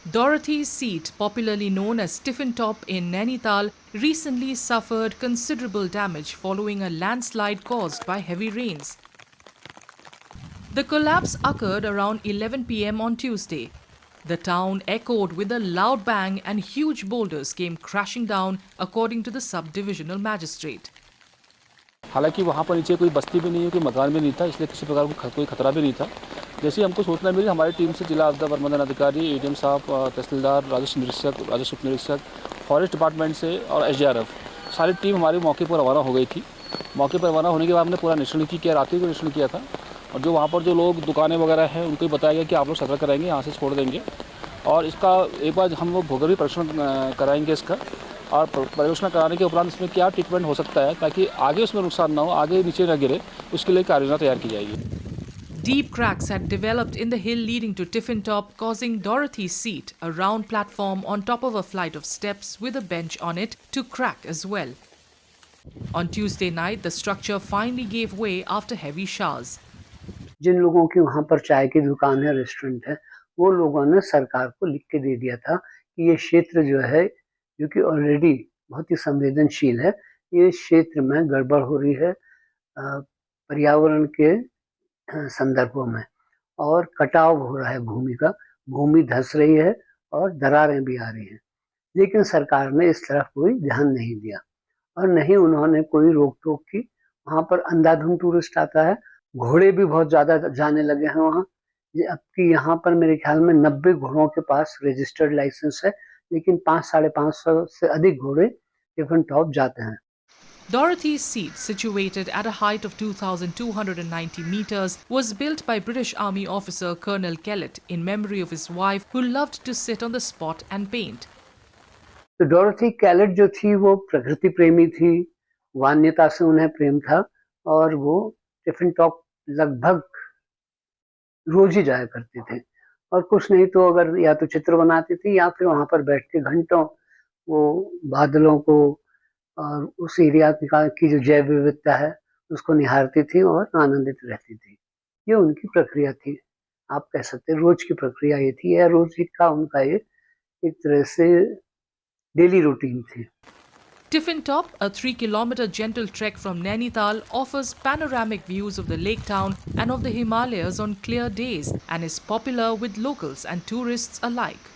Dorothy's Seat, popularly known as Tiffin Top in Nainital, recently suffered considerable damage following a landslide caused by heavy rains. The collapse occurred around 11 p.m. on Tuesday. The town echoed with a loud bang and huge boulders came crashing down, according to the sub-divisional magistrate. हालांकि वहाँ पर नीचे कोई बस्ती भी नहीं है, कोई मकान भी नहीं था, इसलिए किसी प्रकार का कोई खतरा भी नहीं था। जैसे ही हमको सूचना मिली, हमारी टीम से जिला आपदा प्रबंधन अधिकारी, एडीएम साहब, तहसीलदार, राजस्व निरीक्षक, राजस्व उप निरीक्षक, फॉरेस्ट डिपार्टमेंट से और एसडीआरएफ सारी टीम हमारी मौके पर रवाना हो गई थी। मौके पर रवाना होने के बाद हमने पूरा निरीक्षण किया, रात्रि को निरीक्षण किया था, और जो वहाँ पर जो लोग दुकानें वगैरह हैं उनको बताया गया कि आप लोग सतर्क रहेंगे, यहाँ से छोड़ देंगे, और इसका एक बार हम लोग भूगर्भीय परीक्षण कराएंगे इसका, और परीक्षण कराने के उपरांत इसमें क्या ट्रीटमेंट हो सकता है ताकि आगे उसमें नुकसान ना हो, आगे नीचे न गिरे, उसके लिए कार्ययोजना तैयार की जाएगी। Deep cracks had developed in the hill leading to Tiffin Top, causing Dorothy's Seat, a round platform on top of a flight of steps with a bench on it, to crack as well. On Tuesday night, the structure finally gave way after heavy showers. जिन लोगों की वहाँ पर चाय की दुकान है, restaurant है, वो लोगों ने सरकार को लिख के दे दिया था कि ये क्षेत्र जो है, जो कि ऑलरेडी बहुत ही संवेदनशील है, ये क्षेत्र में गड़बड़ हो रही है पर्यावरण के संदर्भों में, और कटाव हो रहा है भूमि का, भूमि धंस रही है और दरारें भी आ रही हैं। लेकिन सरकार ने इस तरफ कोई ध्यान नहीं दिया और नहीं उन्होंने कोई रोक टोक की। वहाँ पर अंधाधुंध टूरिस्ट आता है, घोड़े भी बहुत ज़्यादा जाने लगे हैं वहाँ। जबकि यहाँ पर मेरे ख्याल में 90 घोड़ों के पास रजिस्टर्ड लाइसेंस है, लेकिन 500-550 से अधिक घोड़े टिफिन टॉप जाते हैं। Dorothy's Seat, situated at a height of 2,290 meters, was built by British Army officer Colonel Kellett in memory of his wife, who loved to sit on the spot and paint. तो डोरथी कैलेट जो थी वो प्रकृति प्रेमी थी, वन्यता से उन्हें प्रेम था, और वो टिफिन टॉप लगभग रोज ही जाया करते थे, और कुछ नहीं तो अगर या तो चित्र बनाती थी या फिर वहाँ पर बैठ के घंटों वो बादलों को और उस एरिया की जो जैव विविधता है उसको निहारती थी और आनंदित रहती थी। ये उनकी प्रक्रिया थी, आप कह सकते हैं रोज की प्रक्रिया ये थी, या रोज का उनका ये एक तरह से डेली रूटीन थी। Tiffin Top, a 3-kilometer gentle trek from Nainital, offers panoramic views of the lake town and of the Himalayas on clear days and is popular with locals and tourists alike.